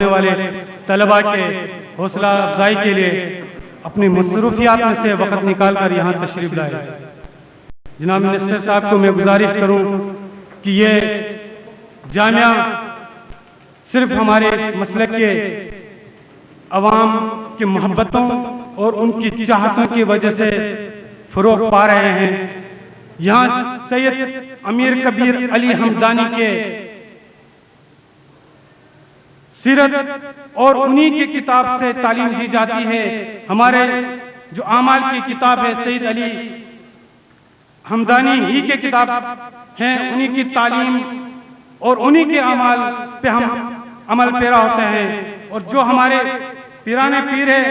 वाले तलबा के हौसला अफजाई के लिए अपनी मसरूफियात में से वक़्त निकाल कर यहाँ तशरीफ लाए। जनाब मिनिस्टर साहब को मैं गुजारिश करूँ कि ये जामिया सिर्फ हमारे मसलक के अवाम की मोहब्बतों और उनकी चाहतों की वजह से फ़रोग़ पा रहे हैं। यहाँ सैयद अमीर कबीर अली हमदानी के सीरत और उन्हीं की किताब से तालीम दी जाती है। हमारे जो आमाल की किताब है सैयद अली हमदानी ही के किताब हैं, उन्हीं की तालीम और उन्हीं के आमाल पे हम अमल पेरा होते हैं। और जो हमारे पीराने पीर है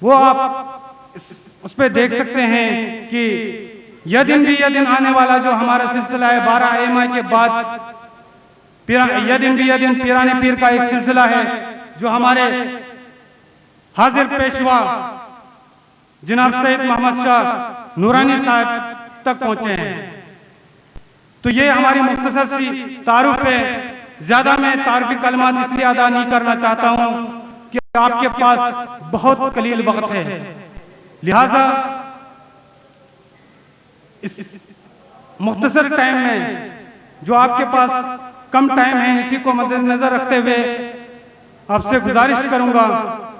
वो आप उस पर देख सकते हैं कि यह दिन भी यह दिन आने वाला जो हमारा सिलसिला है 12 आइम्मा के बाद यह दिन भी यह दिन पीराने पीर का एक सिलसिला है जो हमारे हाजिर पेशवा जनाब सैयद मोहम्मद शाह नूरानी साहब तक पहुंचे हैं। तो ये हमारी मुख्तसर सी तारुफ है। ज्यादा मैं तारुफी कलमात इसलिए अदा नहीं करना चाहता हूं कि आपके पास बहुत कलील वक्त है, लिहाजा इस मुख्तसर टाइम में जो आपके पास कम टाइम है, इसी को मद्देनजर रखते हुए आपसे गुजारिश करूंगा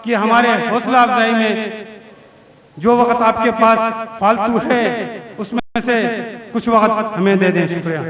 कि हमारे हौसला अफजाई में जो वक्त आपके पास फालतू है उसमें से कुछ वक्त हमें दे दें। शुक्रिया।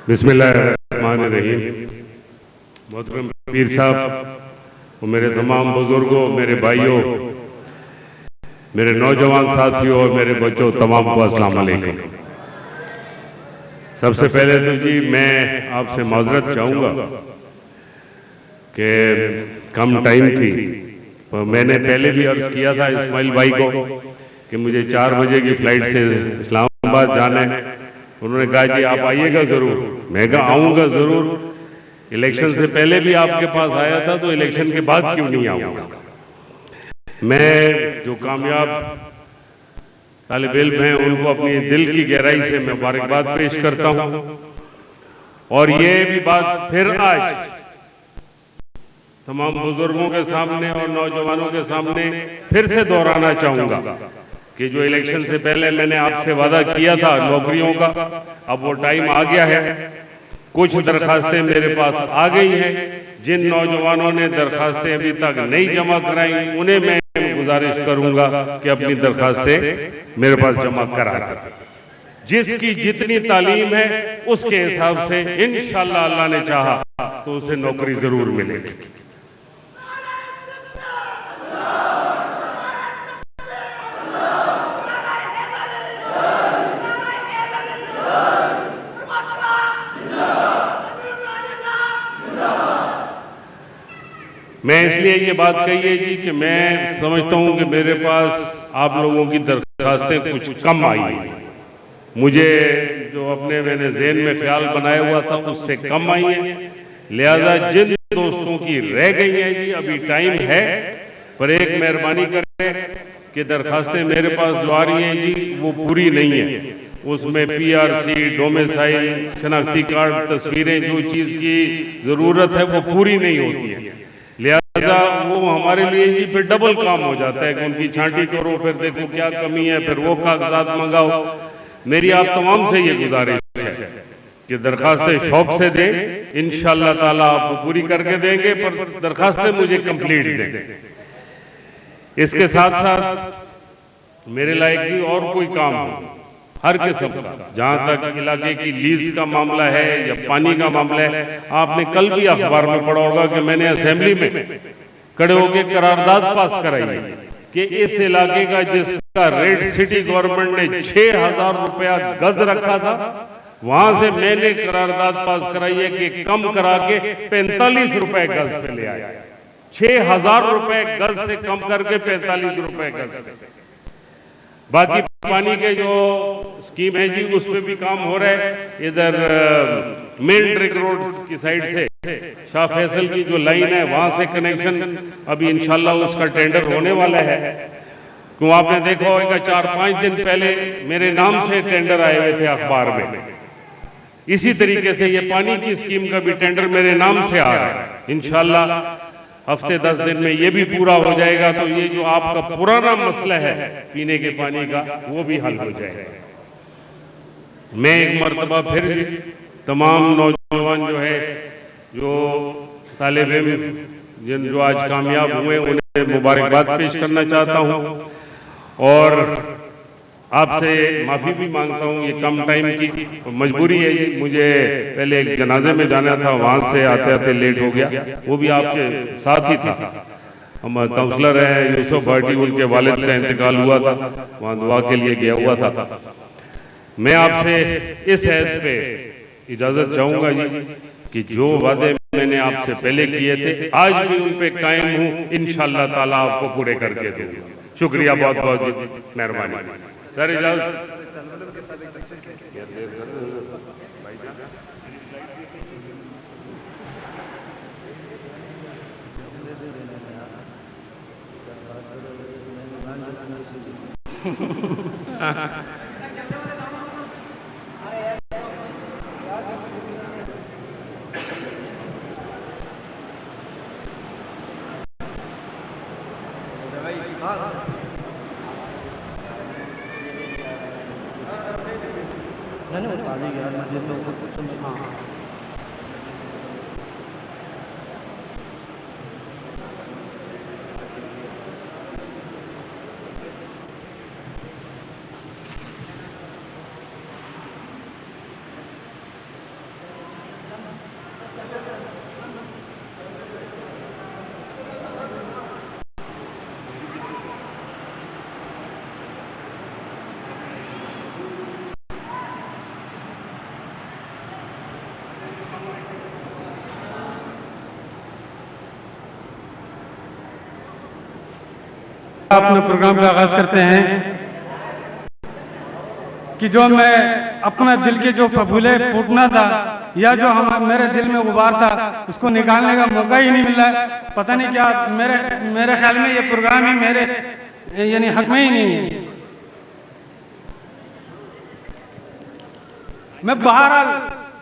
बिस्मिल्लाहिर्रहमानिर्रहीम। मोहतरम पीर साहब और मेरे तमाम बुजुर्गों, मेरे भाइयों, मेरे नौजवान साथियों और मेरे बच्चों, तमाम को अस्सलाम वालेकुम। सबसे पहले तो जी मैं आपसे माजरत चाहूँगा कि कम टाइम थी, तो मैंने पहले भी अर्ज किया था इस्माइल भाई को कि मुझे 4 बजे की फ़्लाइट से इस्लामाबाद जाना है। उन्होंने कहा जी आप आइएगा ज़रूर। मैं कहा आऊँगा ज़रूर। इलेक्शन से पहले भी आपके पास आया था, तो इलेक्शन के बाद क्यों नहीं आऊँगा। मैं जो कामयाब तालिब इल्म हैं उनको अपनी दिल की गहराई से मुबारकबाद पेश करता हूँ। और ये भी बात फिर आज तमाम बुजुर्गों के सामने और नौजवानों के सामने फिर से दोहराना चाहूँगा कि जो इलेक्शन से पहले मैंने आपसे वादा किया था नौकरियों का, अब वो टाइम आ गया है। कुछ दरखास्तें मेरे पास आ गई हैं। जिन नौजवानों ने दरखास्तें अभी तक नहीं जमा कराई उन्हें मैं गुजारिश करूंगा कि अपनी दरखास्तें मेरे पास जमा करा दें। जिसकी जितनी तालीम है उसके हिसाब से इंशाअल्लाह अल्लाह ने चाहा तो उसे नौकरी जरूर मिलेगी। मैं इसलिए ये बात कही है जी कि मैं समझता हूँ कि मेरे पास आप लोगों की दरखास्तें कुछ कम आई हैं। मुझे जो मैंने ज़हन में ख्याल बनाया हुआ था उससे कम आई हैं। लिहाजा जिन दोस्तों की रह गई हैं जी अभी टाइम है, पर एक मेहरबानी करें कि दरखास्तें मेरे पास जो आ रही हैं जी वो पूरी नहीं है। उसमें PRC, डोमिसाइल, शनाख्ती कार्ड, तस्वीरें, जो चीज़ की ज़रूरत है वो पूरी नहीं होती है। लिहाजा वो हमारे लिए जी फिर डबल काम हो जाता है कि उनकी छांटी करो, फिर देखो क्या कमी है, फिर वो कागजात मंगाओ। मेरी आप तमाम से ये गुजारिश है कि दरखास्तें शौक से दें, इंशाअल्लाह ताला आपको पूरी करके देंगे, पर दरखास्तें मुझे कंप्लीट दें। इसके साथ साथ मेरे लायक भी और कोई काम हो हर किस्म का, जहाँ तक इलाके की लीज का मामला है या पानी का मामला है। आपने कल भी अखबार में पढ़ा होगा कि मैंने असेंबली में खड़े होकर करारदाद पास कराई है कि इस इलाके का जिसका रेट सिटी गवर्नमेंट ने 6000 रुपया गज रखा था, वहां से मैंने करारदाद पास कराई है कि कम करा के 45 रुपए गज पे ले आया। 6,000 रुपए गज से कम करके 45 रुपए गज पे। बाकी पानी के जो स्कीम है जी उसमें भी काम हो रहा है। इधर मेन ट्रिक रोड की साइड से शाह फैसल की जो लाइन है वहां से कनेक्शन अभी इंशाल्लाह उसका टेंडर होने वाला है। क्यों आपने देखा होगा 4-5 दिन पहले मेरे नाम से टेंडर आए हुए थे अखबार में। इसी तरीके से ये पानी की स्कीम का भी टेंडर मेरे नाम से आ रहा है। इंशाल्लाह हफ्ते 10 दिन में ये भी पूरा हो जाएगा तो ये जो आपका पुराना मसला है पीने के पानी का वो भी हल हो जाएगा। मैं एक मर्तबा फिर तमाम नौजवान जो है जो तालिब इल्म जो आज कामयाब हुए उन्हें मुबारकबाद पेश करना चाहता हूँ और आपसे माफ़ी भी मांगता हूँ। ये कम टाइम की मजबूरी है, ये मुझे पहले एक जनाजे में जाना था, वहाँ से आते आते लेट हो गया। वो भी आपके साथ ही था। हम काउंसलर हैं यूसुफ भाटी, उनके वालिद का इंतकाल हुआ था, वहाँ दुआ के लिए गया हुआ था। मैं आपसे इस हैज पे इजाज़त चाहूँगा जी कि जो वादे मैंने आपसे पहले किए थे आज भी उन पे कायम हूँ। इंशाअल्लाह ताला आपको पूरे करके दूंगा। शुक्रिया, बहुत बहुत मेहरबानी। सर इजाजत। अपने प्रोग्राम का आगाज करते हैं कि जो मैं अपना दिल के जो फफूले फूटना था या जो मेरे दिल में गुबार था उसको निकालने का मौका ही नहीं मिल रहा है। पता नहीं क्या मेरे ख्याल में ये प्रोग्राम ही मेरे यानी हक में ही नहीं है। मैं बहरहाल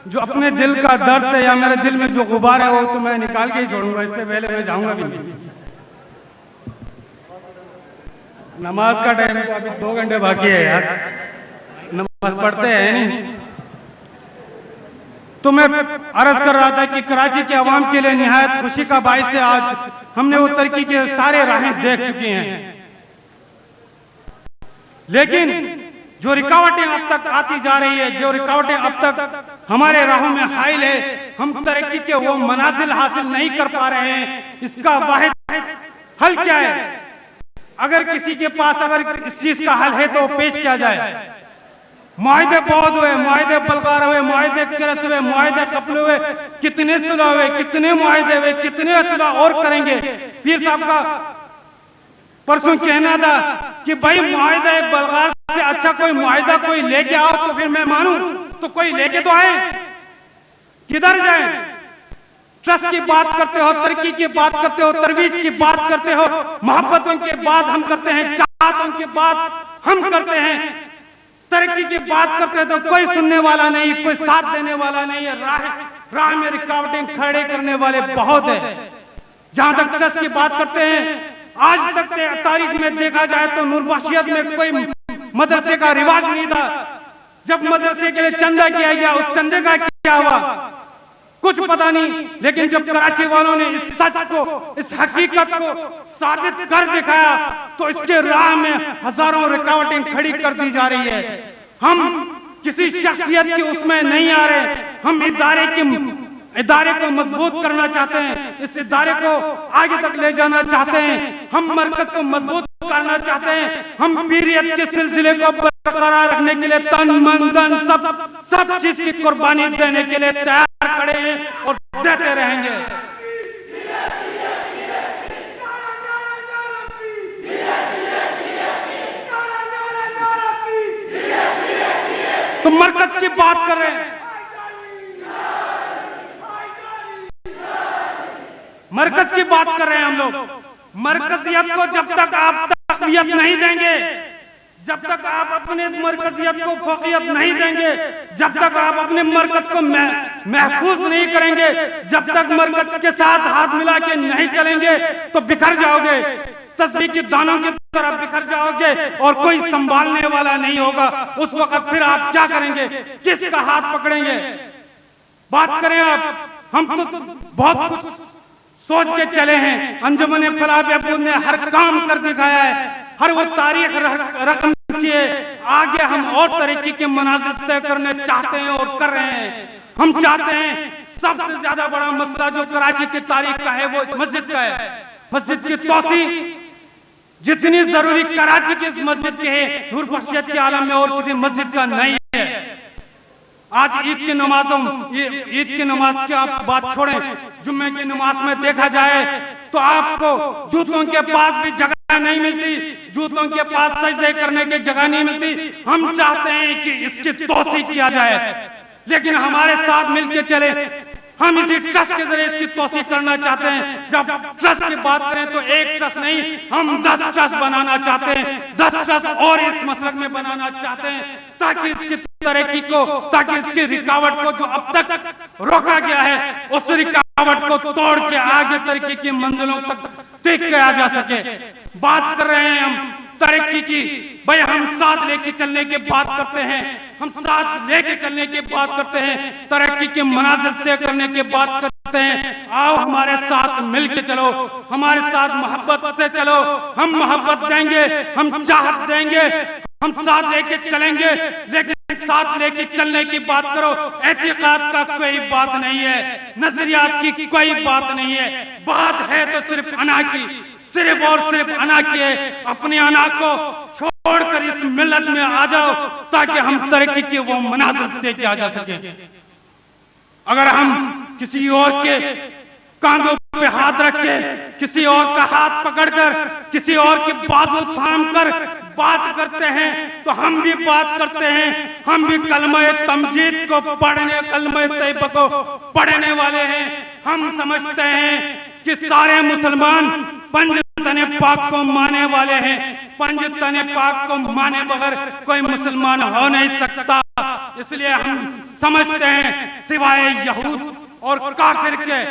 जो अपने दिल का दर्द है या मेरे दिल में जो गुबार है वो तो मैं निकाल के ही छोड़ूंगा। इससे पहले मैं जाऊंगा भी नहीं। नमाज का टाइम तो अभी 2 घंटे बाकी है यार, नमाज पढ़ते हैं नहीं। तो मैं अर्ज कर रहा था कि कराची के अवाम के लिए निहायत खुशी का बाइस है आज हमने वो तरक्की के सारे राहें देख चुके हैं। लेकिन जो रुकावटें अब तक आती जा रही है, जो रुकावटें अब तक हमारे राहों में हाइल है, हम तरक्की के वो मनाजिल हासिल नहीं कर पा रहे हैं। इसका वाहिद हल क्या है? अगर किसी के पास अगर इस चीज का हल है तो पेश किया जाए। मुआहदे बहुत हुए, मुआहदे बलगार हुए, मुआहदे करस हुए, मुआहदे कपल हुए, कितने सुलह हुए, कितने मुआहदे हुए, कितने सुलह और करेंगे। पीर साहब का परसों कहना था कि भाई मुआहदा बलगार से अच्छा कोई मुआहदा कोई लेके आओ तो फिर मैं मानूं। तो कोई लेके तो आए, किधर जाए? ट्रस्ट की बात करते हो, तरक्की की बात करते हो, तरवीज की बात करते हो, मोहब्बतों की बात हम करते हैं, चाहतों की बात हम करते हैं, तरक्की की बात करते हैं तो कोई सुनने वाला नहीं, कोई साथ देने वाला नहीं है। राह में रुकावटें खड़े करने वाले बहुत है। जहां तक ट्रस्ट की बात करते हैं, आज तक तारीख में देखा जाए तो नूरबख्शियत में कोई मदरसे का रिवाज नहीं था। जब मदरसे के लिए चंदा किया गया, उस चंदे का क्या हुआ कुछ पता नहीं। लेकिन जब कराची वालों ने इस सच को, इस हकीकत को साबित कर दिखाया तो इसके राह में हजारों रुकावटें खड़ी कर दी जा रही है। हम किसी शख्सियत की उसमें नहीं आ रहे, हम इदारे की इदारे को मजबूत करना चाहते हैं, इस इदारे को आगे तक ले जाना चाहते हैं, हम मरकज को मजबूत करना चाहते हैं, हम पीरियड के सिलसिले को बरकरार रखने के लिए तन मन धन सब चीज की कुर्बानी देने के लिए तैयार खड़े हैं और देते रहेंगे। तो मरकज की बात कर रहे हैं, मरकज की बात कर रहे हैं हम लोग। मरकजियत को जब तक आप तक़वियत नहीं देंगे, जब तक आप अपने मरकजियत को फौकियत नहीं देंगे, जब तक आप अपने मरकज को महफूज नहीं करेंगे, जब तक मरकज के साथ हाथ मिला के नहीं चलेंगे तो बिखर जाओगे, तस्बीह के दानों की तरह बिखर जाओगे और कोई संभालने वाला नहीं होगा। उस वक्त फिर आप क्या करेंगे, किसका हाथ पकड़ेंगे? बात करें आप, हम तो बहुत कुछ सोच के चले हैं। अंजुमन फलाह बहबूद ने हर काम कर दिखाया है, हर वो तारीख रकम किए, आगे हम और तरक्की के मनाज़िर तय करने चाहते हैं और कर रहे हैं। हम चाहते हैं सबसे ज्यादा बड़ा मसला जो कराची की तारीख का है वो इस मस्जिद का है। मस्जिद की तौसी जितनी जरूरी कराची की इस मस्जिद की है, नूर बख्शियत के आलम में और किसी मस्जिद का नहीं है। आज ईद की नमाजों, ईद की नमाज की आप बात छोड़ें, जुम्मे की नमाज में देखा जाए तो आपको जूतों के पास भी जगह नहीं मिलती, जूतों के पास सजदे करने की जगह नहीं मिलती। हम चाहते हैं कि इसकी तौसी किया जाए, लेकिन हमारे साथ मिलकर चले। हम इसी ट्रस्ट के जरिए इसकी तौसी करना चाहते हैं। जब ट्रस्ट की बात करें तो एक ट्रस्ट नहीं, हम 10 ट्रस्ट बनाना चाहते हैं, 10 ट्रस्ट और इस मसलक में बनाना चाहते हैं, ताकि इसकी तरक्की को, ताकि इसकी रुकावट को जो अब तक रोका गया है, उस रुकावट को तोड़ के आगे तरक्की की मंजिलों तक टिक किया जा सके। बात कर रहे हैं हम तरक्की की, भाई हम साथ लेके चलने की बात करते हैं, हम साथ लेके चलने की बात करते हैं, तरक्की के मनाज़िर तय करने की बात करते हैं। आओ हमारे साथ मिलके चलो, हमारे साथ मोहब्बत से चलो, हम मोहब्बत देंगे, हम चाहत देंगे, हम साथ लेके चलेंगे। लेकिन साथ लेके चलने की बात करो, एतिकाद का कोई बात नहीं है, नजरियात की कोई बात नहीं है, बात है तो सिर्फ अना की, सिर्फ और सिर्फ अना की है। अपने अना को छोड़कर इस मिल्लत में आ जाओ ताकि हम तरक्की के वो मनाज़िर तय किया जा सके। अगर हम किसी और के कांधों पे हाथ रख के, किसी और का हाथ पकड़कर, किसी और के बाजू थाम कर बात करते हैं तो हम भी बात करते हैं, हम भी कलमा तमजीद को पढ़ने, कलमा तैयबा को पढ़ने वाले हैं। हम समझते हैं कि सारे मुसलमान पंज तने पाक को माने वाले हैं, पंज तने पाक को माने बगैर कोई मुसलमान हो नहीं सकता। इसलिए हम समझते हैं सिवाय यहूद और काफिर के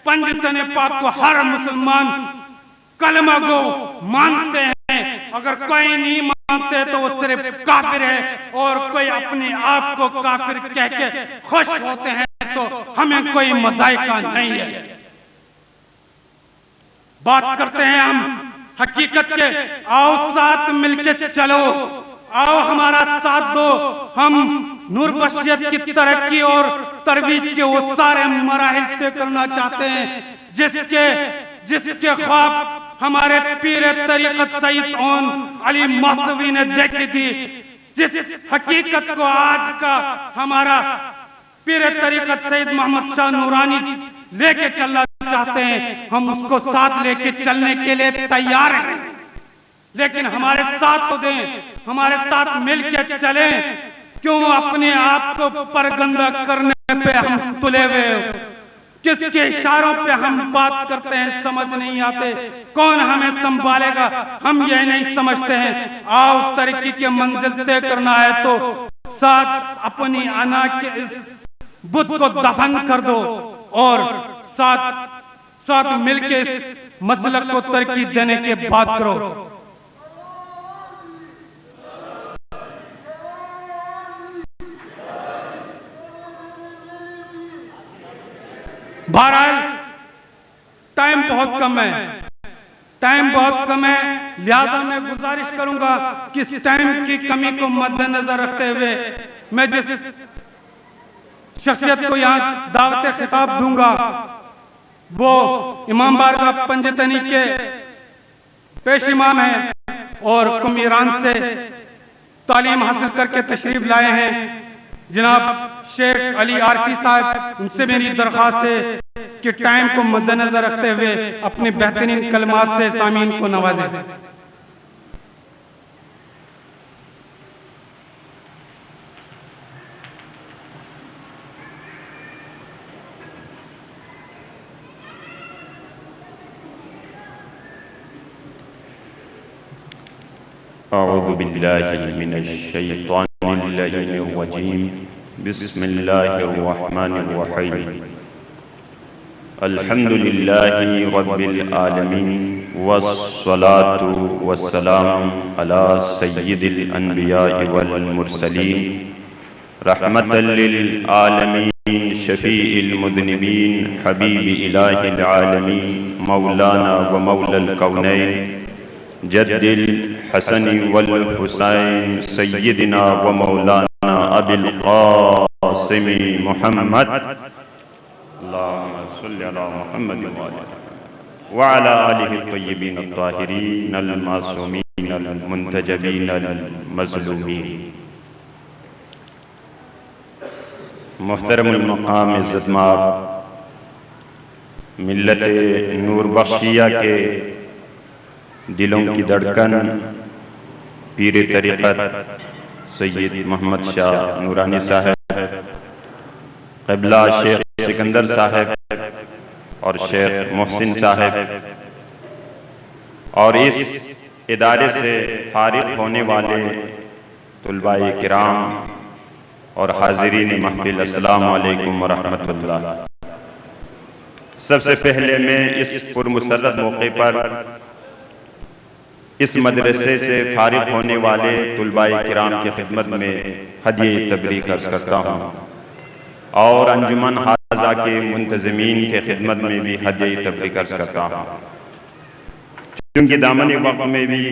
पंज तने पाक को हर मुसलमान कलमा को मानते हैं। अगर कोई नहीं मानते तो वो सिर्फ काफिर है, और कोई अपने आप को काफिर कह के खुश होते हैं तो हमें कोई मज़ाइका नहीं है। बात करते हैं हम हकीकत के, आओ साथ मिलके चलो, आओ हमारा साथ दो। हम नूर बख्शियत की तरक्की और तरवीज के वो सारे मराहिल तय करना चाहते हैं जिसके ख्वाब हमारे पीर तरीक़त सईद ओन अली मौसवी ने देखी थी, जिस हकीकत को आज का हमारा पीर तरीक़त सईद मोहम्मद शाह नूरानी लेके चलना चाहते हैं। हम उसको साथ लेके चलने के लिए तैयार हैं, लेकिन हमारे साथ तो दें, हमारे साथ मिलके चलें। क्यों अपने आप को परगंदा करने पे हम तुले हुए, किसके इशारों पे हम बात करते हैं समझ नहीं आते, कौन हमें संभालेगा हम ये नहीं समझते हैं। आओ तरक्की के मंजिल तय करना है तो साथ अपनी अना के इस बुत को दफन कर दो और साथ मिलके इस मसलक को तरक्की देने के बात करो। बहरहाल टाइम बहुत कम है, टाइम बहुत कम है, लिहाजा मैं गुजारिश करूंगा कि इस टाइम की कमी को मद्देनजर रखते हुए मैं जिस शख्सियत को यहाँ दावत खिताब दूंगा, वो इमाम बारगाह पंजतनी के पेश इमाम हैं और कुम ईरान से तालीम हासिल करके तशरीफ लाए हैं, जनाब शेख अली आरकी साहब। उनसे मेरी दरख्वास्त है कि टाइम को मद्देनजर रखते हुए अपने बेहतरीन कलमात से सामीन को नवाजें। अऊज़ु बिल्लाहि मिनश्शैतानिर रजीम। बिस्मिल्लाहिर्रहमानिर्रहीम। अल्हम्दुलिल्लाहि रब्बिल आलमीन वस्सलातु वस्सलामु अला सय्यिदिल अन्बिया'i वल मुरसलीन रहमतल लिल आलमीन शफीइल मुज़निबीन हबीबि इलाहिल आलमीन मौलाना व मौलल कौनैन जद्दिल हसनी वल हुसैन सय्यिदिना व मौलाना अबिल क़ासिम मुहम्मद अल्लाहुम्मा सल्लि अला मुहम्मद व अला आलिहि तय्यबीन अत्ताहिरीन अल मासूमीन अल मुंतजबीन अल मज़लूमीन। मुहतरमुल मक़ाम इज़्ज़तमाब मिल्लत नूर बख्शिया के दिलों की धड़कन पीर तरीक़त सैयद मोहम्मद शाह नूरानी साहब, क़िबला शेख सिकंदर साहब और शेख मोहसिन साहब, और इस इदारे से फारिग होने वाले तुलबाए किराम और हाज़िरीन महफ़िल, अस्सलामु अलैकुम व रहमतुल्लाह। सबसे पहले मैं इस पुरमुसर्रत मौके पर इस मदरसे से फारिग होने वाले तुलबाए किराम की खिदमत में हदिये तबरीक अर्ज़ करता हूँ और अंजुमन हाज़ा के मुंतज़मीन के खिदमत में भी हदिये तबरीक अर्ज़ करता हूँ। चूँकि दामन वक्त में भी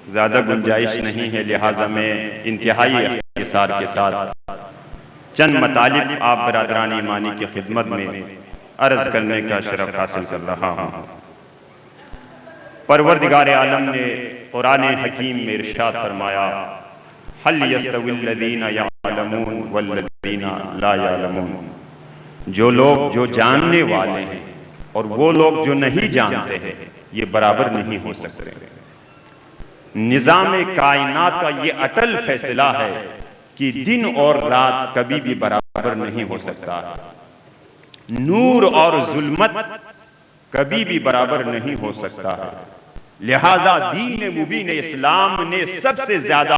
ज़्यादा गुंजाइश नहीं है, लिहाजा मैं इंतहाई इख़्तिसार के साथ चंद मतालिब आप बरादरान ईमानी की खिदमत में अर्ज़ करने का शरफ़ हासिल कर रहा हूँ। परवरदिगार आलम ने कुरान हकीम में इरशाद फरमाया, हल यस्तविल्लज़ीना यअलमून वल्लज़ीना ला यअलमून। जो लोग जो जानने वाले हैं और वो लोग जो नहीं जानते हैं, ये बराबर नहीं हो सकते। निज़ाम कायनात का ये अटल फैसला है कि दिन और रात कभी भी बराबर नहीं हो सकता। नूर और जुल्मत कभी भी बराबर नहीं हो सकता है। लिहाजा दीन मुबीन इस्लाम ने सबसे ज्यादा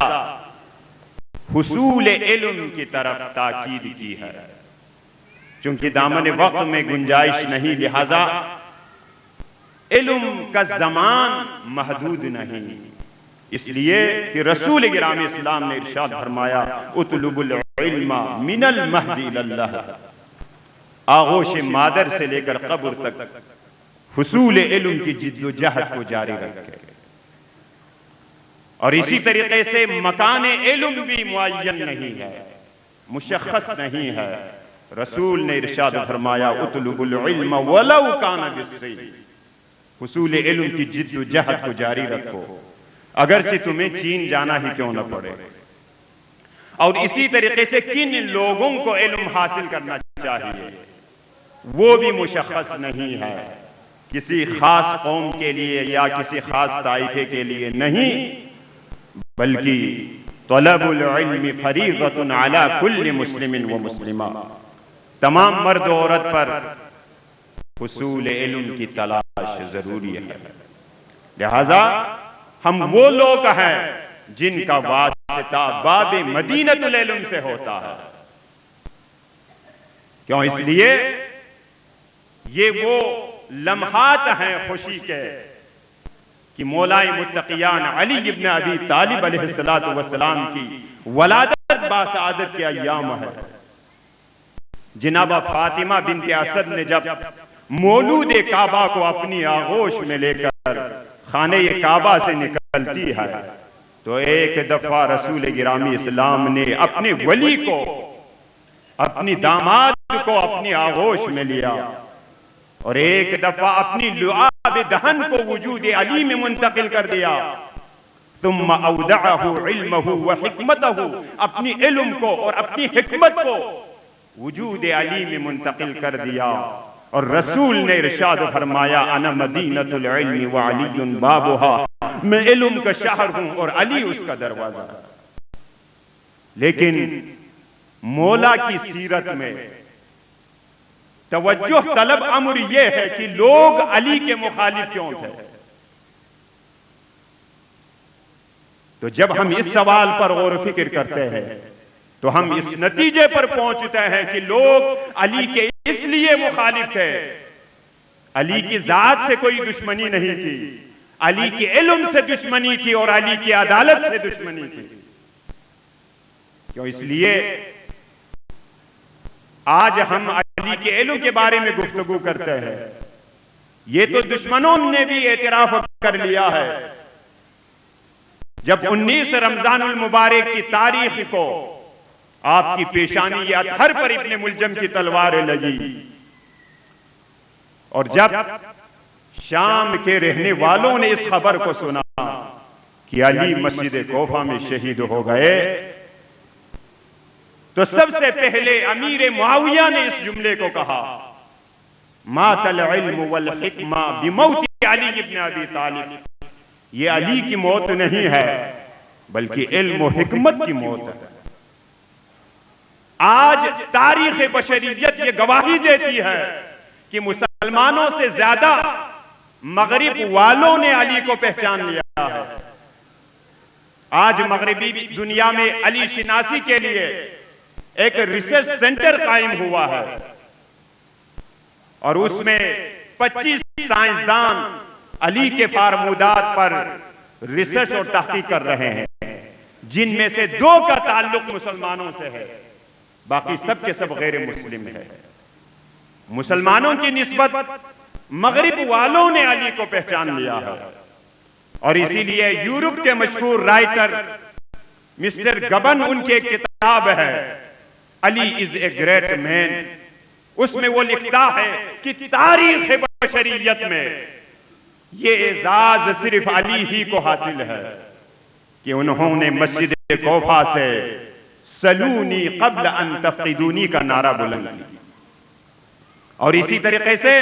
हुसूल इल्म की तरफ ताकीद की है। चूंकि दामन वक्त में गुंजाइश नहीं, लिहाजा इल्म का ज़मान महदूद नहीं, इसलिए कि रसूल गिराम इस्लाम ने इरशाद फरमाया, उतलुबुल इल्मा मिनल महदी इलल्लाह। आगोश मादर से लेकर कब्र तक हुसूल इल्म की जिद्दोजहद को जारी रखे। और इसी तरीके से मकान इल्म भी मुअय्यन नहीं है, मुशख्खस नहीं है। रसूल ने इरशाद फरमाया, उतलुबुल इल्म वलौ कान बिस्सै। हुसूल इल्म की जिद्दोजहद को जारी रखो, अगरचे तुम्हें चीन जाना ही क्यों न पड़े। और इसी तरीके से किन लोगों को इल्म हासिल करना चाहिए, वो भी मुशख्खस नहीं है, किसी खास कौम के लिए या किसी खास ताइफे के लिए नहीं, बल्कि तलबुल इल्मी फरीज़तुन अला कुल्ली मुस्लिमिन व मुस्लिमा। तमाम मर्द औरत पर हुसूल इल्म की तलाश जरूरी है। लिहाजा हम वो लोग हैं जिनका वास्ता बाब मदीनतुल इल्म से होता है। क्यों? इसलिए ये वो लम्हात हैं खुशी के कि मौलाए मुत्तकियान अली इब्न अबी तालिब अलैहिस्सलातु वस्सलाम की वलादत बासआदत के अय्याम है। जनाब फातिमा बिन्ते असद ने जब मौलूद काबा को अपनी आगोश में लेकर खाने काबा से निकलती है, तो एक दफा रसूल गिरामी इस्लाम ने अपने वली को अपनी दामाद को अपनी आगोश में लिया और एक दफा अपनी लुआब दहन को वजूद अली में मुंतकिल कर दिया। तुम औदअहु इल्महु व हिकमतहु, अपनी इल्म को और अपनी हिकमत को वजूद अली में मुंतकिल कर दिया। और रसूल ने इरशाद फरमाया, अना मदीनतुल इल्मी व अलीयुन बाबुहा, मैं इल्म का शहर हूं और अली उसका दरवाजा। लेकिन मौला की सीरत में तवज्जो तलब अम्र यह है कि लोग अली के मुखालिफ क्यों थे। तो जब हम इस सवाल पर गौर फिक्र करते हैं तो हम इस नतीजे पर पहुंचते हैं कि लोग अली के इसलिए मुखालिफ थे, अली की जात से कोई दुश्मनी नहीं थी, अली के इल्म से दुश्मनी थी और अली की अदालत से दुश्मनी थी। क्यों? इसलिए आज हम अली के इल्म के बारे में गुफ्तगू करते हैं। ये तो दुश्मनों ने भी एतराफ कर लिया है। जब 19 रमजानुल मुबारक की तारीख को आपकी पेशानी या अतहर पर इब्ने मुलजम की तलवारें लगी और जब शाम के रहने वालों ने इस खबर को सुना कि अली मस्जिद कोफा में शहीद हो गए, तो सबसे पहले अमीर मुआविया ने इस जुमले को कहा, मातल इल्म वल हिक्मा बिमौत अली इब्न अबी तालिब, ये अली की मौत नहीं है बल्कि इल्म और हिकमत की मौत है। आज तारीख बशरियत ये गवाही देती है कि मुसलमानों से ज्यादा मगरिब वालों ने अली को पहचान लिया है। आज मगरिबी दुनिया में अली शिनासी के लिए एक रिसर्च सेंटर कायम हुआ है और उसमें 25 साइंसदान अली के फारमूदात पर रिसर्च और तहकीक कर रहे हैं, जिनमें से 2 का ताल्लुक मुसलमानों से है, बाकी सब के सब गैर मुस्लिम है। मुसलमानों की निस्बत मगरिब वालों ने अली को पहचान लिया है और इसीलिए यूरोप के मशहूर राइटर मिस्टर गबन, उनकी एक किताब है Ali is a great man, उसमें वो लिखता है कि तारीख बशरियत में ये एजाज सिर्फ अली ही को हासिल है कि उन्होंने मस्जिद कोफा से सलूनी कब्ल अन तफ्किदूनी का नारा बुलंद किया। और इसी तरीके से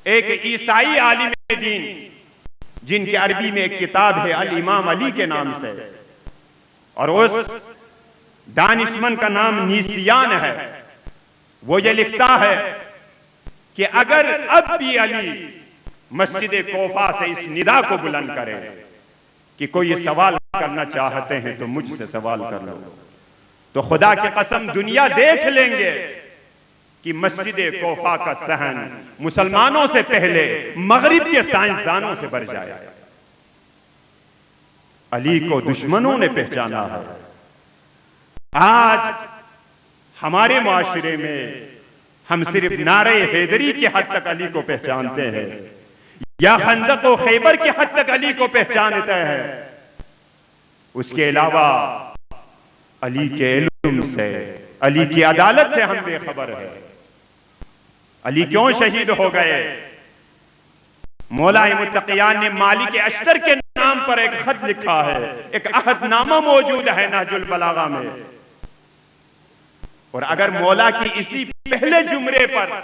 एक ईसाई आलिम दीन जिनकी अरबी में एक किताब है अल इमाम अली के नाम से, और उस दानिशमन का नाम नीसियान है, वो ये लिखता है कि अगर अब भी अली मस्जिद कोफा से इस निदा को बुलंद करे कि कोई ये सवाल करना चाहते हैं तो मुझसे सवाल कर लो, तो खुदा की कसम दुनिया देख लेंगे कि मस्जिद कोफा का सहन मुसलमानों से पहले मगरिब के साइंसदानों से बढ़ जाए। अली को दुश्मनों ने पहचाना है। आज हमारे माशरे में हम सिर्फ नारे हैदरी के हद तक अली को पहचानते हैं या खंदक और खैबर के हद तक अली को पहचानते हैं, उसके अलावा अली के इल्म से, अली की अदालत से हम बेखबर है। अली क्यों शहीद हो गए? मौला मुत्तकियान ने मालिक अश्तर के नाम पर एक खत लिखा है, एक अहदनामा मौजूद है नहजुल बलागा में, और अगर मौला की इसी पहले जुमरे पर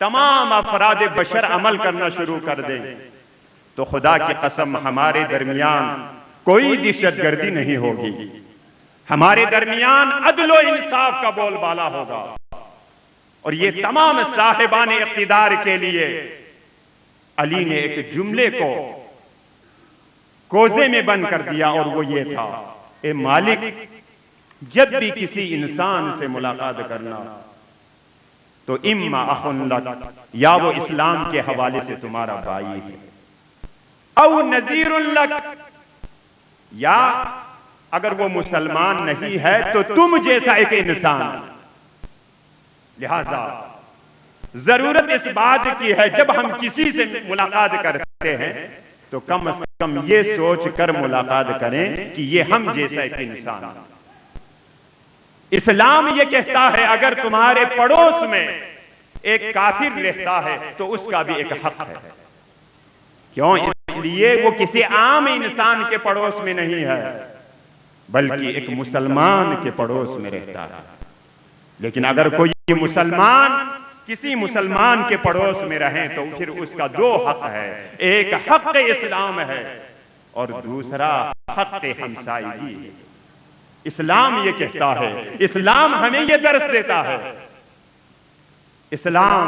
तमाम अफराद बशर अमल करना शुरू कर दें तो खुदा की कसम हमारे दरमियान कोई दहशतगर्दी नहीं होगी, हमारे दरमियान अदलो इंसाफ का बोलबाला होगा। और ये तमाम साहिबान इख्तिदार के लिए अली ने एक जुमले को कोजे में बंद कर दिया और वो ये था, ए मालिक, जब भी किसी इंसान से मुलाकात करना तो इम्मा अखुन लक, या वो इस्लाम के हवाले से तुम्हारा भाई है, औ नजीरुल लक, या अगर वो मुसलमान नहीं है तो तुम जैसा एक इंसान। लिहाजा जरूरत इस बात की है जब हम किसी से मुलाकात करते हैं तो कम से कम ये सोच कर मुलाकात करें कि ये हम जैसा एक इंसान। इस्लाम ये कहता है अगर तुम्हारे पड़ोस में एक काफिर रहता है तो उसका भी एक हक है। क्यों? इसलिए वो किसी आम इंसान के पड़ोस में नहीं है, बल्कि एक मुसलमान के पड़ोस में रहता है। लेकिन अगर कोई मुसलमान किसी मुसलमान के पड़ोस में रहे तो फिर उसका दो हक है, एक हक इस्लाम है और दूसरा हक हमसायगी है। इस्लाम ये कहता है, इस्लाम हमें ये दर्स देता है, इस्लाम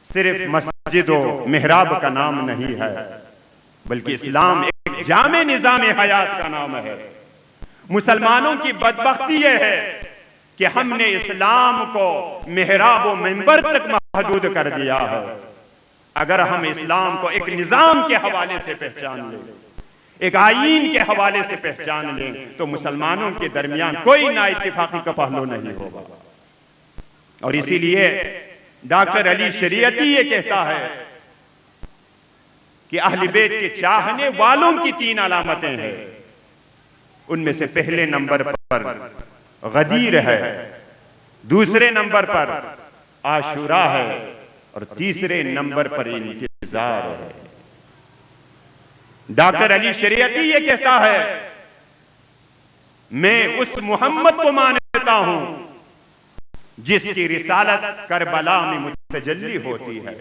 सिर्फ मस्जिद और मेहराब का नाम नहीं है, बल्कि इस्लाम एक जामे निजाम हयात का नाम है। मुसलमानों की बदबख्ती यह है कि हमने इस्लाम को मेहराब व मेंबर तक महदूद कर दिया है। अगर हम इस्लाम को एक निजाम के हवाले से पहचान लें, एक आईन के हवाले से पहचान लें, तो मुसलमानों के दरमियान कोई ना इत्तेफाकी का पहलू नहीं होगा। और इसीलिए डॉक्टर अली शरीयती ये कहता है कि अहले बैत के चाहने वालों की 3 अलामतें हैं। उनमें से पहले नंबर पर गदीर है, दूसरे नंबर पर आशुरा है और तीसरे नंबर पर इंतजार है। डॉक्टर अली शरीयती ये कहता है, मैं उस मोहम्मद को मानता हूं जिसकी रिसालत करबला में मुतजल्ली होती है।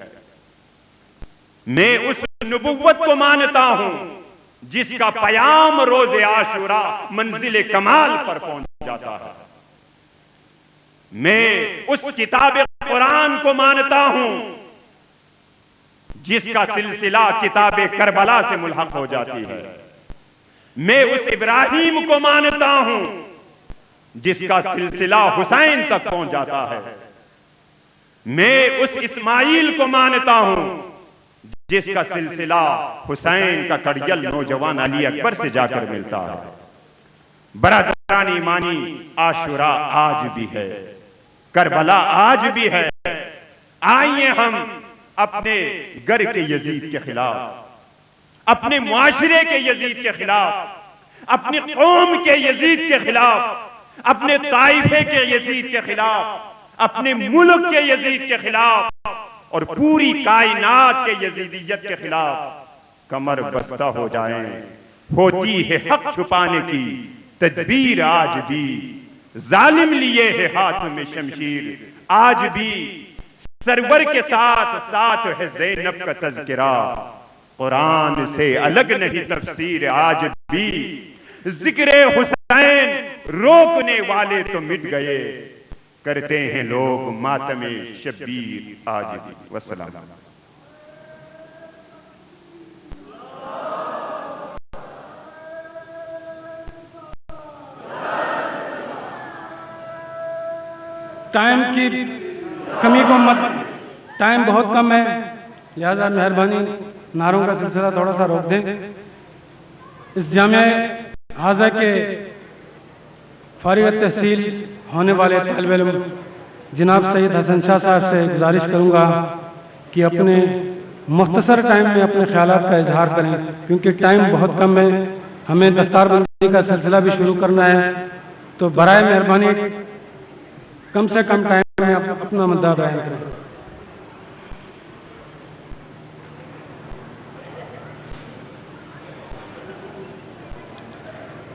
मैं उस नबुव्वत को मानता हूं जिसका पयाम रोज़े आशुरा मंजिल कमाल पर पहुंच जाता है। मैं उस किताब कुरान को मानता हूं जिसका सिलसिला किताब करबला से मुल्हक हो जाती है। मैं उस इब्राहिम को मानता हूं जिसका सिलसिला हुसैन तक पहुंच जाता है। मैं उस इस्माइल को मानता हूं जिसका सिलसिला हुसैन का कड़ियल नौजवान अली अकबर से जाकर मिलता है। बरादरान ईमानी, आशुरा आज भी है, करबला आज भी है। आइए हम अपने घर के यजीद के खिलाफ, अपने मुआशरे के यजीद के खिलाफ, अपनी कौम के यजीद के खिलाफ, अपने ताइफे के यजीद के खिलाफ, अपने मुल्क के यजीद के खिलाफ और पूरी कायनात के यजीदियत के खिलाफ कमर बस्ता हो जाएं। होती है हक छुपाने की तदबीर आज भी, जालिम लिए है हाथ में शमशीर आज भी। सरवर के साथ साथ है ज़ैनब का तज़किरा, कुरान से अलग नहीं तफसीर आज भी। जिक्र हुसैन रोकने वाले तो मिट गए, करते हैं लोग मातमे शब्बीर आज भी। वस्सलाम। टाइम की कमी को मत, टाइम बहुत कम है, लिहाजा मेहरबानी नारों का सिलसिला थोड़ा सा रोक दें। इस जामिया हाज़ा के फारिग तहसील होने वाले तालिब इल्म जनाब सैयद हसन शाह साहब से गुजारिश करूँगा कि अपने मुख्तसर टाइम में अपने ख्यालात का इजहार करें, क्योंकि टाइम बहुत कम है, हमें दस्तारबंदी का सिलसिला भी शुरू करना है। तो बराए मेहरबानी कम से कम टाइम में अपना मुद्दा बयान करें।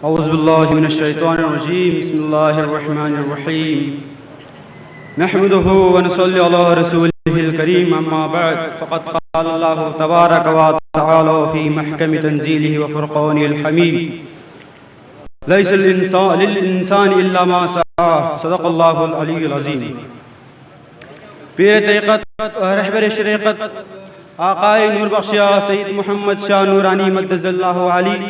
औज़ुबिल्लाहि मिनश्शैतानिर्रजीम, बिस्मिल्लाहिर्रहमानिर्रहीम, नहमदुहु व नसल्ली अला रसूलिहिल करीम, अम्मा बअद, फ़क़द क़ाला अल्लाहु तबारक व तआला फ़ी महकम तंज़ीलिहि व फ़ुरक़ानिल हमीद, लैसा लिल इंसानि इल्ला मा सआ, सदक़ल्लाहुल अलीयुल अज़ीम। पीर तरीक़त और रहबर शरीक़त आक़ाए नूर बख्शिया सैयद मोहम्मद शाह नूरानी मद्दज़ल्लाहु अलैह,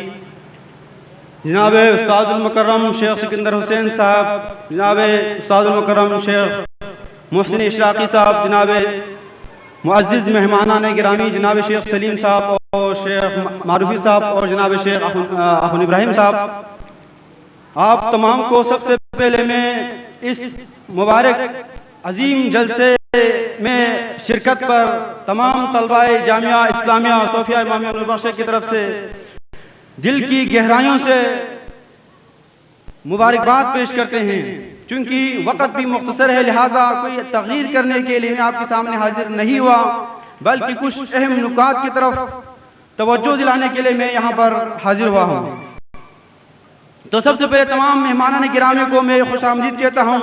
जनाब उस्तादुल मुकर्रम शेख सिकंदर हुसैन साहब, जनाब उस्तादुल मुकर्रम शेख मोहसिन इशराक़ी साहब, जनाब मुअज़्ज़िज़ मेहमानान गिरामी जनाब शेख सलीम साहब और शेख मारूफी साहब और जनाब शेख अख़ुन इब्राहिम साहब, आप तमाम को सबसे पहले मैं इस मुबारक अजीम जलसे में शिरकत पर तमाम तलबाए जामिया इस्लामिया सोफिया इमामिया नूर बख्श की तरफ से दिल की गहराइयों से मुबारकबाद पेश करते हैं। चूँकि वक़्त भी मुख्तसर है, लिहाजा कोई तगरीर करने के लिए मैं आपके सामने हाजिर नहीं हुआ, बल्कि कुछ अहम नुकात की तरफ तवज्जो दिलाने के लिए मैं यहाँ पर हाजिर हुआ हूँ। तो सबसे पहले तमाम मेहमानान गिरामी को मैं खुशामदीद कहता हूँ।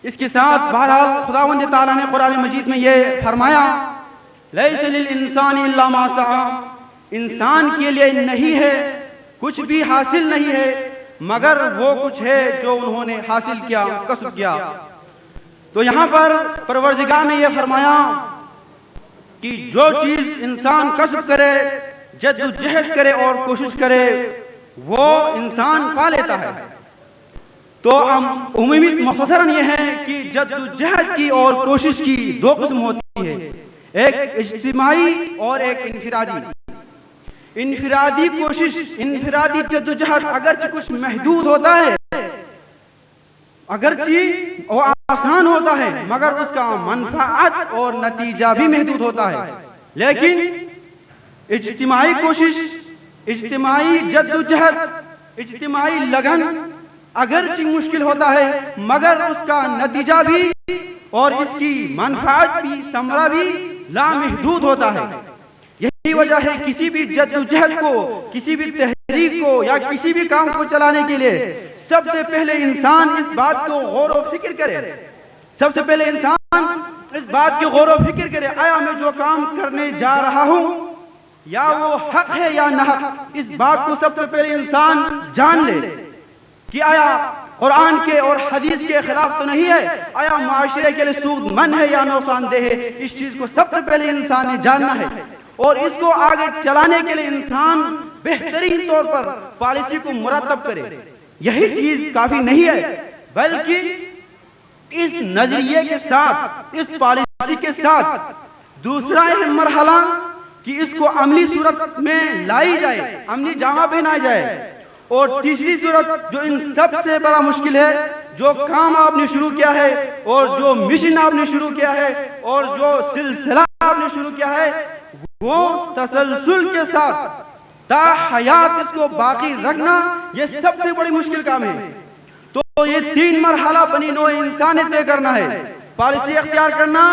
इसके साथ बहरहाल खुदावंद ताला ने कुरान मजीद में ये फरमाया, लैसा लिल इंसानी इल्ला मा सआ, इंसान के लिए नहीं है, कुछ भी हासिल नहीं है मगर वो कुछ है जो उन्होंने हासिल किया, कसब किया। तो यहाँ पर परवरदिगार ने यह फरमाया कि जो चीज इंसान कसब करे, जद्दोजहद करे और कोशिश करे, वो इंसान पा लेता है। तो उम्मीद मुख्तसरन ये है कि जद्दोजहद की और कोशिश की दो किस्म होती है, एक इज्तिमाई और एक इनफिरादी। इनफिरादी कोशिश, इनफिरादी जद्दोजहद अगरचे कुछ महदूद होता है, अगरचे वो आसान होता है, मगर उसका मनफाअत और नतीजा भी महदूद होता है। लेकिन इज्तिमाई कोशिश, इज्तिमाई जद्दोजहद, इज्तिमाई लगन अगरचे मुश्किल होता है, मगर उसका नतीजा भी और इसकी मनफाअत भी, समरा भी लामहदूद होता है। यही वजह है किसी भी जद्दोजहद को, किसी भी तहरीक को या किसी भी काम को चलाने के लिए सबसे पहले इंसान इस बात को गौर व फिक्र करे, सबसे पहले इंसान इस बात की गौर व फिक्र करे, आया मैं जो काम करने जा रहा हूँ या वो हक है या ना हक। इस बात को सबसे पहले इंसान जान ले कि आया कुरान के और हदीस के खिलाफ तो नहीं है, आया माशरे के लिए सूदमंद है या नुकसानदेह है। इस चीज को सबसे पहले इंसान ने जानना है और इसको आगे चलाने के लिए इंसान बेहतरीन तौर पर पॉलिसी को मुरतब करे। यही चीज काफी नहीं है, बल्कि इस नजरिए के साथ, इस पॉलिसी के साथ दूसरा अहम मरहला कि इसको अमली सूरत में लाई जाए, अमली जामा पहनाया जाए। और तीसरी सूरत जो इन सबसे बड़ा मुश्किल है, जो काम आपने शुरू किया है और जो मिशन आपने शुरू किया है और जो सिलसिला आपने शुरू किया है, वो तसलसल के साथ ता हयात इसको बाकी रखना, ये सबसे बड़ी मुश्किल काम है। तो ये तीन मरहला बनी नौ इंसान ने तय करना है, पॉलिसी अख्तियार करना,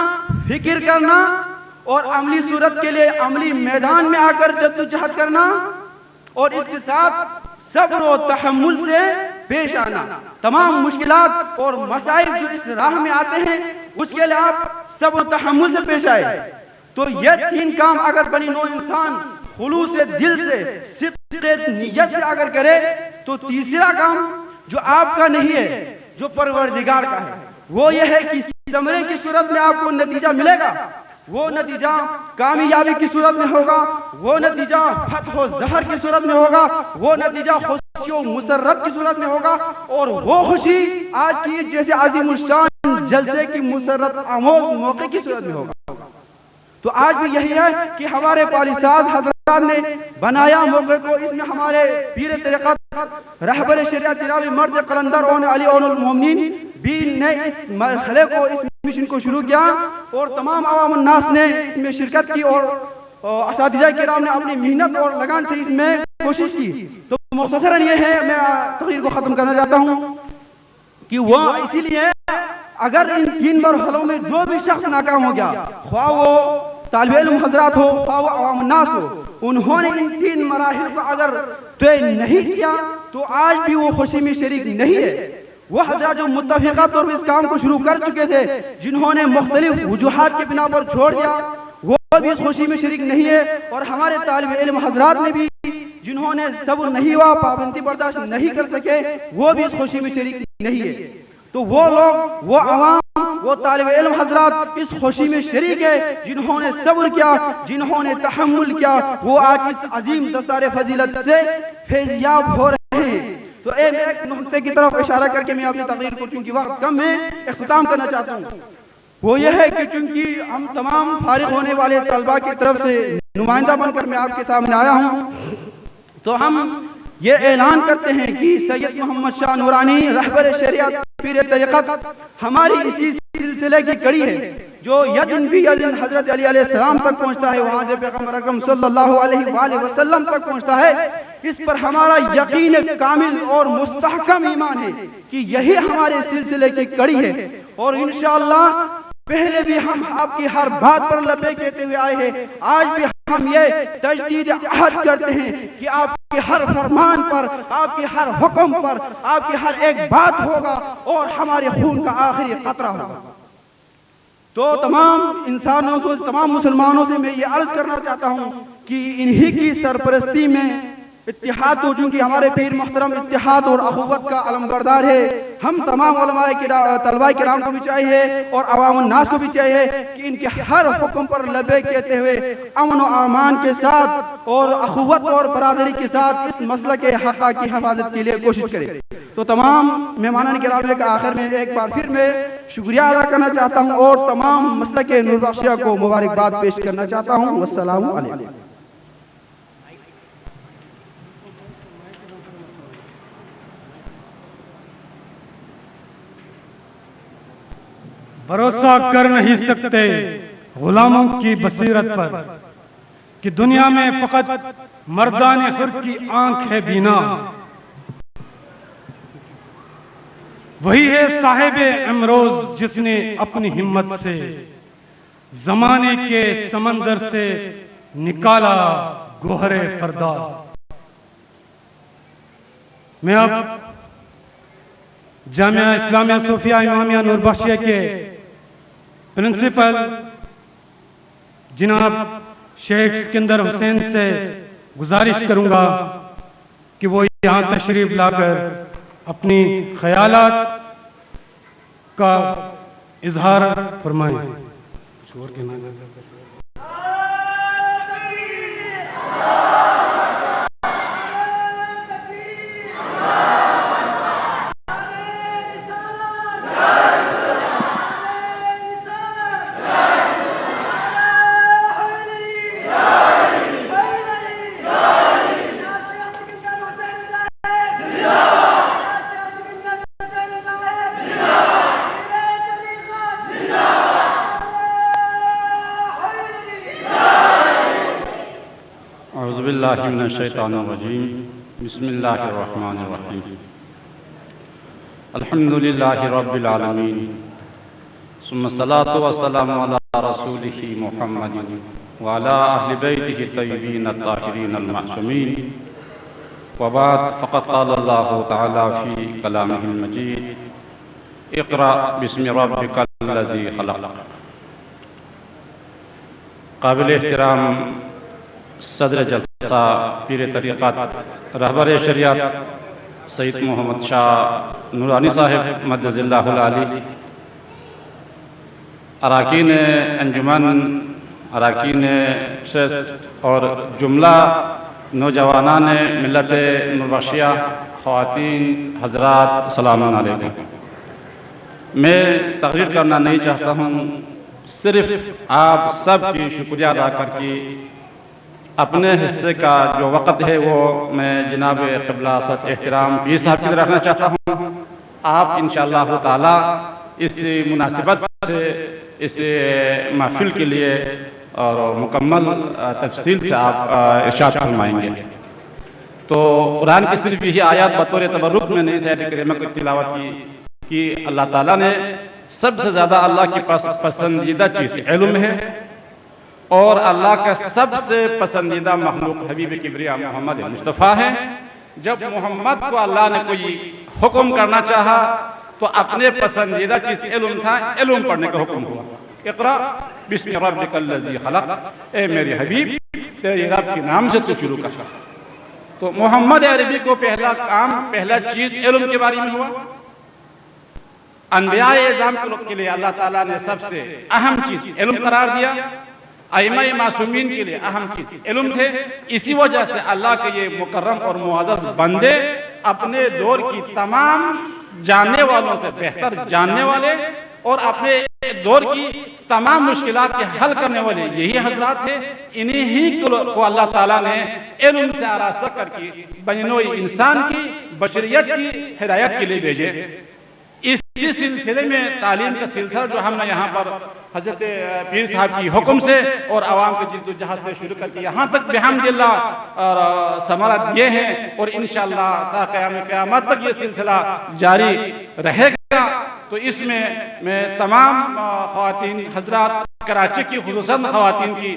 फिक्र करना और अमली सूरत के लिए अमली मैदान में आकर जद्दोजहद करना, और इसके साथ सब्र और तहम्मुल से पेश आना। तमाम मुश्किलात और मसाइल जो इस राह में आते हैं, उसके लिए आप सब्र और तहम्मुल से पेश आए। तो ये तीन काम अगर बनी नौ इंसान खुलूस से, दिल से, सिद्क़ नियत से अगर करे, तो तीसरा काम जो आपका नहीं है, जो परवरदिगार का है, वो ये है कि समरे की सूरत में आपको नतीजा मिलेगा। वो नतीजा कामयाबी की सूरत में होगा, वो नतीजा फतह व ज़हर की सूरत में होगा, वो नतीजा खुशी व मुसर्रत की सूरत में होगा, और वो खुशी आज की जैसे अज़ीमुश्शान जलसे की मुसर्रत आमोज मौके की सूरत में होगा। तो आज भी यही है कि हमारे पॉलिसाज हजरात ने बनाया मौके को, इसमें हमारे पीर तरीक़त रहबर शरीयत जनाब मर्द कलंदर और अली और मोमिनीन भी ने इस मरहले को, इस मिशन को शुरू किया, और तमाम अवाम अन्नास ने इसमें शिरकत की और असातिज़ा किराम ने अपनी मेहनत और लगन से इसमें कोशिश की। तो मुख्तसरन ये है, मैं तकरीर को ख़त्म करना चाहता हूँ कि वह इसीलिए अगर इन तीन मरहलों में जो भी शख्स नाकाम हो गया, ख्वाह वो तालिब इल्म हजरात हो, ख्वाह वो अवाम अन्नास हो, उन्होंने इन तीन मराहिल को अगर तय नहीं किया तो आज भी वो खुशी में शरीक नहीं है। वो हजरात जो मुत्तफ़िक़ा तौर पर इस काम को शुरू कर चुके थे, जिन्होंने मुख्तलिफ वजूहात के बिना पर छोड़ दिया, वो भी इस खुशी में शरीक नहीं है। और हमारे तालिब इल्म हजरात ने भी जिन्होंने सब्र नहीं हुआ, पाबंदी बर्दाश्त नहीं कर सके, वो भी इस खुशी में शरीक नहीं है। तो वो लोग, वो अवाम, वो तालिब इल्म हजरात इस खुशी में शरीक है जिन्होंने सब्र किया, जिन्होंने तहम्मुल किया, वो आज इस अजीम दस्तारे फजीलत से फैज़याब हो रहे हैं। तो एक नुक्ते की तरफ इशारा करके मैं अपनी तकरीर को, चूंकि वक्त कम है, इख्तिताम करना चाहता हूँ। वो ये है कि चूंकि हम तमाम फारिग होने वाले तलबा की तरफ से नुमाइंदा बनकर मैं आपके सामने आया हूँ, तो हम ये ऐलान करते हैं कि सैयद मोहम्मद शाह नूरानी रहबर शरीयत पीर तरीक़त हमारी इसी सिलसिले की कड़ी है, जो यदन भी यदन हजरत अली अलैहिस्सलाम तक पहुंचता है, वहां से पैगंबर अकरम सल्लल्लाहु अलैहि वसल्लम तक पहुंचता है। इस पर हमारा यकीन कामिल और मुस्तहकम ईमान है कि यही हमारे सिलसिले की कड़ी है। और इंशाअल्लाह पहले भी हम आपकी हर बात पर लबे कहते हुए आए हैं, आज भी हम ये तजदीद अहद करते हैं कि आपके हर फरमान पर, आपके हर हुक्म पर, आपकी हर एक बात होगा और हमारे खून का आखिरी कतरा होगा। तो तमाम इंसानों से, तमाम मुसलमानों से मैं ये अर्ज करना चाहता हूँ कि इन्हीं की सरपरस्ती में इत्तिहाद, तो चूंकि हमारे पीर मुहतरम इत्तिहाद और अखुवत का अलमबरदार है, हम तमाम उलमाए तलबा किराम को भी चाहिए और अवाम नास को भी चाहिए कि इनके हर हुक्म पर लबे कहते हुए अमन और अमान के साथ और अखुवत और बरादरी के साथ इस मसले के हक़ की हिफाजत के लिए कोशिश करें। तो तमाम मेहमानान किराम के आखिर में एक बार फिर मैं शुक्रिया अदा करना चाहता हूँ और तमाम मसले के नूरबख्शिया को मुबारकबाद पेश करना चाहता हूँ। वस्सलामु अलैकुम। भरोसा कर नहीं सकते गुलामों की बसीरत पर कि दुनिया में फकत मर्दाने हुर की आंख है बीना। वही है साहिबे अमरोज जिसने अपनी हिम्मत से जमाने के समंदर से निकाला गोहरे फरदा। मैं अब जामिया इस्लामिया सूफिया इमामिया नूरबख्शिया के प्रिंसिपल जनाब शेख सिकंदर हुसैन से गुजारिश करूंगा कि वो यहाँ तशरीफ लाकर अपनी ख्यालात का इजहार फरमाएं। औज़ुबिल्लाहिमिनश्शैतानिर्रजीम बिस्मिल्लाहिर्रहमानिर्रहीम अल्हम्दुलिल्लाहि रब्बिल आलमीन सुम्मा सलातु वस्सलामु अला रसूलिहि मुहम्मदिन व अला अहलि बैतिहि तय्यबीन अत्ताहिरीन अल-मासूमीन व बाद फ़क़द क़ाल अल्लाहु तआला फ़ी कलामिहिल मजीद इक़रा बिस्मि रब्बिकल लज़ी ख़लक़। काबिल एहतराम सदर जलसा पीर तरीक़त रहबर शरीयत सैयद मोहम्मद शाह नूरानी साहिब मद्दज़िल्लाहुल आली, अराकीन अंजुमन, अराकीन ट्रस्ट और जुमला नौजवानान मिल्लत नूरबख्शिया, ख़वातीन हज़रात अस्सलामु अलैकुम। मैं तकरीर करना नहीं चाहता हूँ, सिर्फ आप सब की शुक्रिया अदा करके अपने हिस्से का जो वक़्त है वो मैं जनाब क़िबला सच एहतराम पीर साहब की तरफ रखना चाहता हूँ। आप इंशाअल्लाह ताला इस मुनासिबत से इस महफिल के लिए और मुकम्मल तफसील से आप इरशाद फरमाएंगे। तो कुरान की सिर्फ यही आयत बतौर तबरुक में नहीं सैयद करीमा की तिलावत की कि अल्लाह ताला ने सबसे ज़्यादा अल्लाह की पसंदीदा चीज़ इल्म है और अल्लाह का सबसे पसंदीदा मखलूक हबीब किबरिया मोहम्मद मुस्तफ़ा है। जब मोहम्मद को अल्लाह ने कोई हुक्म करना चाहा तो अपने पसंदीदा चीज़ इल्म था, इल्म पढ़ने का हुक्म हुआ। इक़रा बिस्मि रब्बिकल लज़ी ख़लक़, ए मेरे हबीब तेरे रब के नाम से तू शुरू कर। तो मोहम्मद अरबी को पहला काम, पहला चीज़ इल्म के बारे में हुआ। अम्बिया एज़ाम के लिए अल्लाह ताला ने सबसे अहम चीज़ इल्म करार दिया। अइम्मा-ए मासूमीन के लिए अहम चीज़ इल्म थे। इसी वजह से अल्लाह के ये मुकर्रम और मुअज़्ज़ज़ बंदे अपने दौर की तमाम जानने वालों से बेहतर जानने वाले और अपने दौर की तमाम मुश्किलात के हल करने वाले यही हजरात थे। इन्हीं ही को अल्लाह ताला ने इल्म से आरास्ता करके बनो इंसान की, बशरियत की हिदायत के लिए भेजे। इसी सिलसिले में तालीम का सिलसिला जो हमने यहाँ पर हजरत पीर साहब की हुक्म से और आवाम के जिद्दोजहद से शुरू करके यहाँ तक बिहम्दिल्लाह और समारा दिए हैं और इंशाअल्लाह ता क़यामत तक ये सिलसिला जारी रहेगा। तो इसमें मैं तमाम ख़वातीन हजरात कराची की खुसूसन ख़वातीन की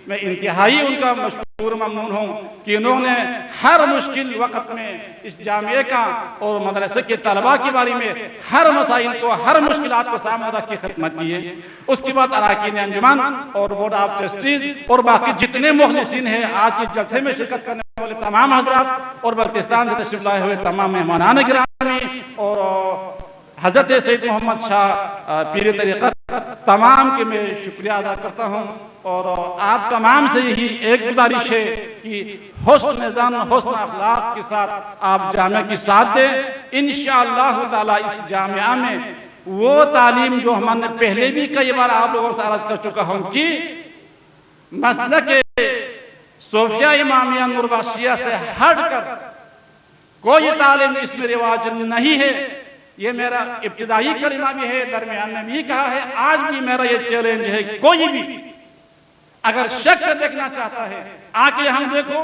मैं इंतहाई उनका मशकूर ममनून हूँ कि उन्होंने हर मुश्किल वक़्त में इस जामिया का और मदरसे के तलबा के बारे में हर मसाइल को हर मुश्किलात को सामने रख के खिदमत की है। उसके बाद अरकान अंजुमन और बोर्ड ऑफ ट्रस्टीज और बाकी जितने मुखलिसीन हैं आज के जलसे में शिरकत करने वाले तमाम हजरात और बल्तिस्तान से तशरीफ लाए हुए तमाम मेहमानान गिरामी और हजरत सैयद मोहम्मद शाह पीर तरीक़त तमाम के मैं शुक्रिया अदा करता हूँ। और आप तमाम से यही एक गुजारिश है कि हुस्न ज़न हुस्न अखलाक के साथ आप जामिया की साथ दें। इंशाअल्लाह ताला इस जामिया में वो तालीम जो हमने पहले भी कई बार आप लोगों से अर्ज कर चुका हूँ कि मसलक सोफिया इमामिया नूरबख्शिया से हटकर कोई तालीम इसमें रिवाज नहीं है। ये मेरा इब्तिदाई कलिमा भी है, दरमियान में भी कहा है, आज भी मेरा ये चैलेंज है कि कोई भी अगर शक देखना चाहता है आके हम देखो,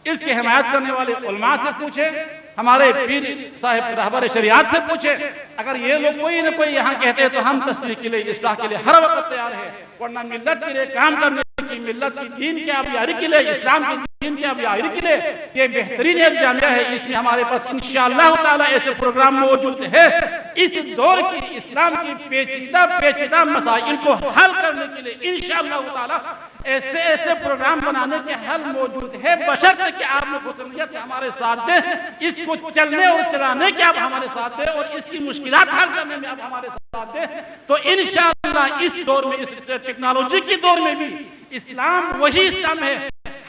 इसकी हिमायत करने वाले उलमा से पूछे, हमारे पीर साहिब रहबर शरीयत से पूछे। अगर ये लोग कोई ना कोई यहाँ कहते हैं तो हम तस्दीक के लिए इस्लाह के लिए हर वक्त तैयार है, वरना मिल्लत के लिए काम करने की, मिल्लत की दीन की आबियारी के लिए, इस्लाम की दीन की आबियारी के लिए ये बेहतरीन एक जामिया है। इसमें हमारे पास इंशाअल्लाह ताला ऐसे प्रोग्राम मौजूद है। इस दौर की इस्लाम की पेचीदा मसाइल को हल करने के लिए इंशाअल्लाह ताला ऐसे ऐसे प्रोग्राम बनाने के हल मौजूद है, बशर्ते कि आप लोग खुशनियत से हमारे साथ दें, इसको चलने और चलाने के आप हमारे साथ दें और इसकी मुश्किलात हल करने में आप हमारे साथ दें। तो इंशाअल्लाह इस दौर में, इस टेक्नोलॉजी के दौर में भी इस्लाम वही इस्लाम है।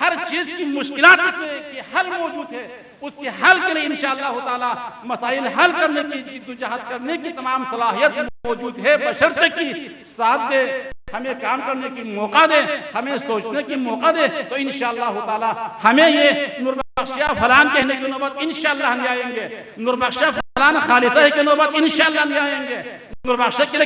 हर चीज की मुश्किलात की हल मौजूद है, उसके हल के लिए इंशाअल्लाह ताला मसाइल हल करने की, जिद्दोजहद करने की तमाम सलाहियत मौजूद है, बशर्ते कि साथ दे, हमें काम करने की मौका दे, हमें सोचने की मौका दे। तो इंशाअल्लाह ताला हमें ये नूरबख्शिया फलान कहने की नौबत इंशाअल्लाह नहीं आएंगे, नूरबख्शिया फलान खालिसा की नौबत इंशाअल्लाह नहीं आएंगे। नूरबख्शिया के लिए